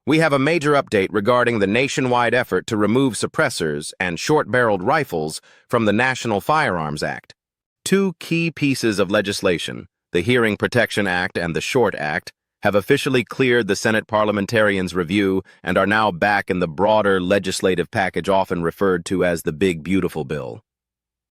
We have a major update regarding the nationwide effort to remove suppressors and short-barreled rifles from the National Firearms Act. Two key pieces of legislation, the Hearing Protection Act and the Short Act, have officially cleared the Senate parliamentarians' review and are now back in the broader legislative package often referred to as the Big Beautiful Bill.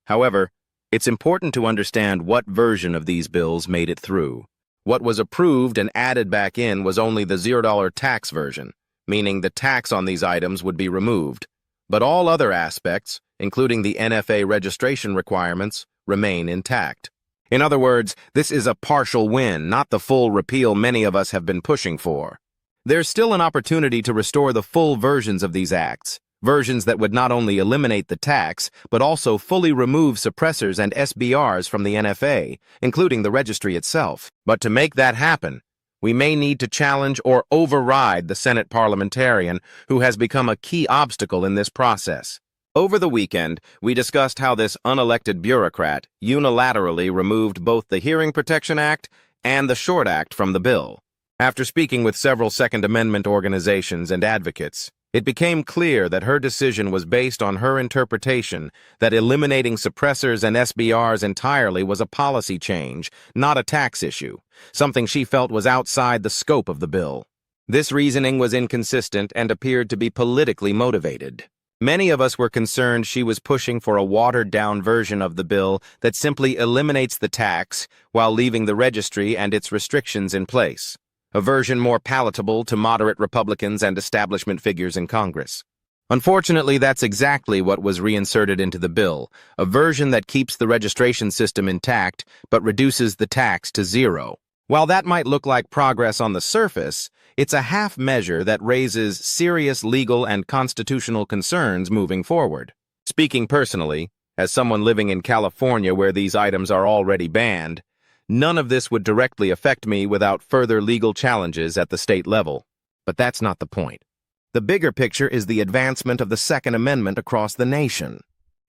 However, it's important to understand what version of these bills made it through. What was approved and added back in was only the $0 tax version, meaning the tax on these items would be removed. But all other aspects, including the NFA registration requirements, remain intact. In other words, this is a partial win, not the full repeal many of us have been pushing for. There's still an opportunity to restore the full versions of these acts, versions that would not only eliminate the tax, but also fully remove suppressors and SBRs from the NFA, including the registry itself. But to make that happen, we may need to challenge or override the Senate parliamentarian who has become a key obstacle in this process. Over the weekend, we discussed how this unelected bureaucrat unilaterally removed both the Hearing Protection Act and the Short Act from the bill. After speaking with several Second Amendment organizations and advocates, it became clear that her decision was based on her interpretation that eliminating suppressors and SBRs entirely was a policy change, not a tax issue, something she felt was outside the scope of the bill. This reasoning was inconsistent and appeared to be politically motivated. Many of us were concerned she was pushing for a watered-down version of the bill that simply eliminates the tax while leaving the registry and its restrictions in place, a version more palatable to moderate Republicans and establishment figures in Congress. Unfortunately, that's exactly what was reinserted into the bill, a version that keeps the registration system intact but reduces the tax to zero. While that might look like progress on the surface, it's a half measure that raises serious legal and constitutional concerns moving forward. Speaking personally, as someone living in California where these items are already banned, none of this would directly affect me without further legal challenges at the state level. But that's not the point. The bigger picture is the advancement of the Second Amendment across the nation.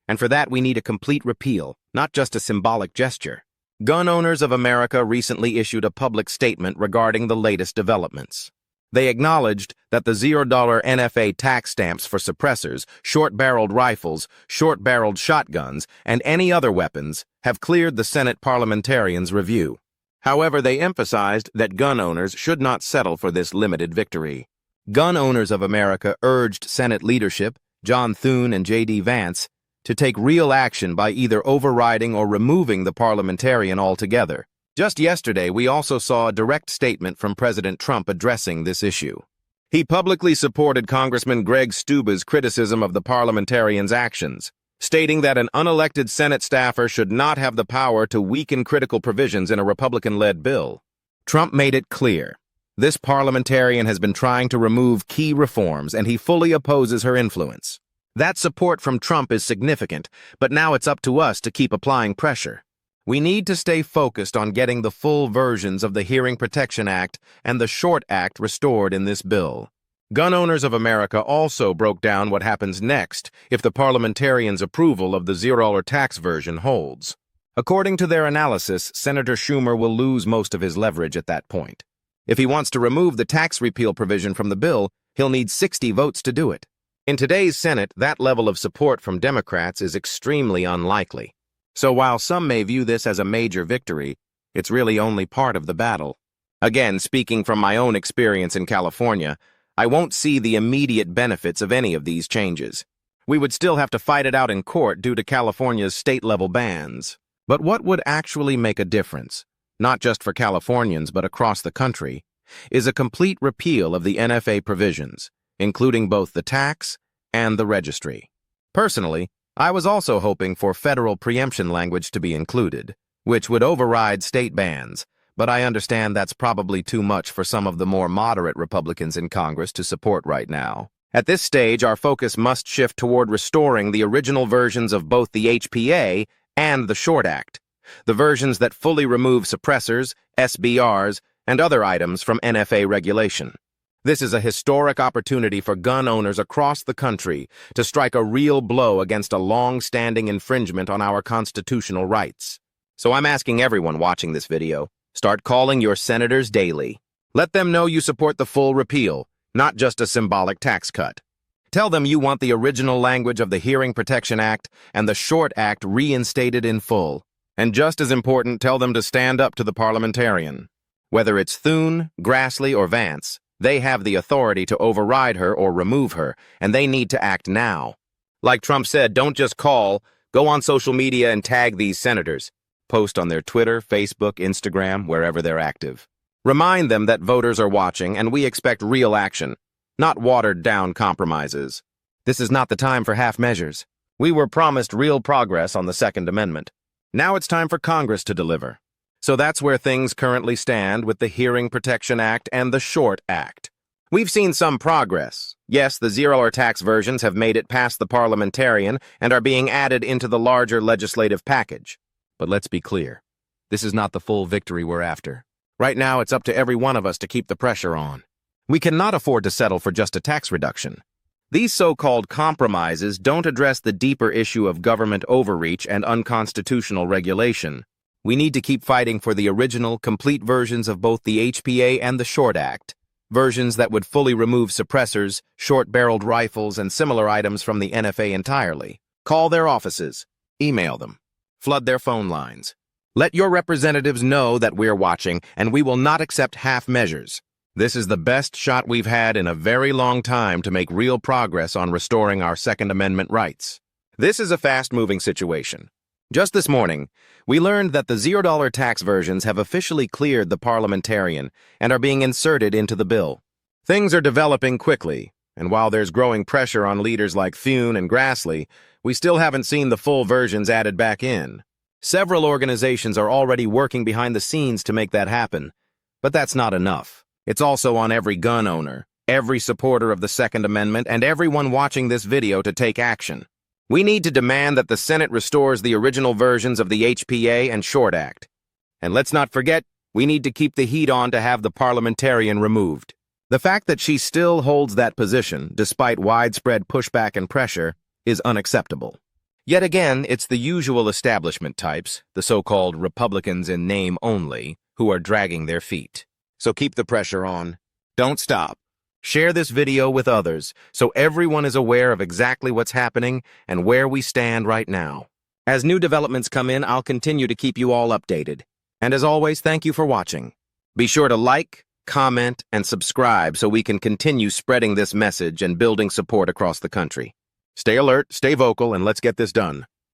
And for that we need a complete repeal, not just a symbolic gesture. Gun Owners of America recently issued a public statement regarding the latest developments. They acknowledged that the $0 NFA tax stamps for suppressors, short-barreled rifles, short-barreled shotguns, and any other weapons have cleared the Senate parliamentarians' review. However, they emphasized that gun owners should not settle for this limited victory. Gun Owners of America urged Senate leadership, John Thune and J.D. Vance, to take real action by either overriding or removing the parliamentarian altogether. Just yesterday, we also saw a direct statement from President Trump addressing this issue. He publicly supported Congressman Greg Stuba's criticism of the parliamentarian's actions, stating that an unelected Senate staffer should not have the power to weaken critical provisions in a Republican-led bill. Trump made it clear. This parliamentarian has been trying to remove key reforms, and he fully opposes her influence. That support from Trump is significant, but now it's up to us to keep applying pressure. We need to stay focused on getting the full versions of the Hearing Protection Act and the Short Act restored in this bill. Gun Owners of America also broke down what happens next if the parliamentarians' approval of the $0 tax version holds. According to their analysis, Senator Schumer will lose most of his leverage at that point. If he wants to remove the tax repeal provision from the bill, he'll need 60 votes to do it. In today's Senate, that level of support from Democrats is extremely unlikely. So while some may view this as a major victory, it's really only part of the battle. Again, speaking from my own experience in California, I won't see the immediate benefits of any of these changes. We would still have to fight it out in court due to California's state-level bans. But what would actually make a difference, not just for Californians but across the country, is a complete repeal of the NFA provisions, including both the tax and the registry. Personally, I was also hoping for federal preemption language to be included, which would override state bans, but I understand that's probably too much for some of the more moderate Republicans in Congress to support right now. At this stage, our focus must shift toward restoring the original versions of both the HPA and the Short Act, the versions that fully remove suppressors, SBRs, and other items from NFA regulation. This is a historic opportunity for gun owners across the country to strike a real blow against a long-standing infringement on our constitutional rights. So I'm asking everyone watching this video, start calling your senators daily. Let them know you support the full repeal. not just a symbolic tax cut. Tell them you want the original language of the Hearing Protection Act and the Short Act reinstated in full. And just as important, tell them to stand up to the parliamentarian. Whether it's Thune, Grassley, or Vance, they have the authority to override her or remove her, and they need to act now. Like Trump said, don't just call, go on social media and tag these senators. Post on their Twitter, Facebook, Instagram, wherever they're active. Remind them that voters are watching and we expect real action, not watered-down compromises. This is not the time for half measures. We were promised real progress on the Second Amendment. Now it's time for Congress to deliver. So that's where things currently stand with the Hearing Protection Act and the Short Act. We've seen some progress. Yes, the zero-hour tax versions have made it past the parliamentarian and are being added into the larger legislative package. But let's be clear. This is not the full victory we're after. Right now, it's up to every one of us to keep the pressure on. We cannot afford to settle for just a tax reduction. These so-called compromises don't address the deeper issue of government overreach and unconstitutional regulation. We need to keep fighting for the original, complete versions of both the HPA and the Short Act, versions that would fully remove suppressors, short-barreled rifles, and similar items from the NFA entirely. Call their offices, email them, flood their phone lines. Let your representatives know that we're watching, and we will not accept half measures. This is the best shot we've had in a very long time to make real progress on restoring our Second Amendment rights. This is a fast-moving situation. Just this morning, we learned that the $0 tax versions have officially cleared the parliamentarian and are being inserted into the bill. Things are developing quickly, and while there's growing pressure on leaders like Thune and Grassley, we still haven't seen the full versions added back in. Several organizations are already working behind the scenes to make that happen, but that's not enough. It's also on every gun owner, every supporter of the Second Amendment, and everyone watching this video to take action. We need to demand that the Senate restores the original versions of the HPA and Short Act. And let's not forget, we need to keep the heat on to have the parliamentarian removed. The fact that she still holds that position, despite widespread pushback and pressure, is unacceptable. Yet again, it's the usual establishment types, the so-called Republicans in name only, who are dragging their feet. So keep the pressure on. Don't stop. Share this video with others so everyone is aware of exactly what's happening and where we stand right now. As new developments come in, I'll continue to keep you all updated. And as always, thank you for watching. Be sure to like, comment, and subscribe so we can continue spreading this message and building support across the country. Stay alert, stay vocal, and let's get this done.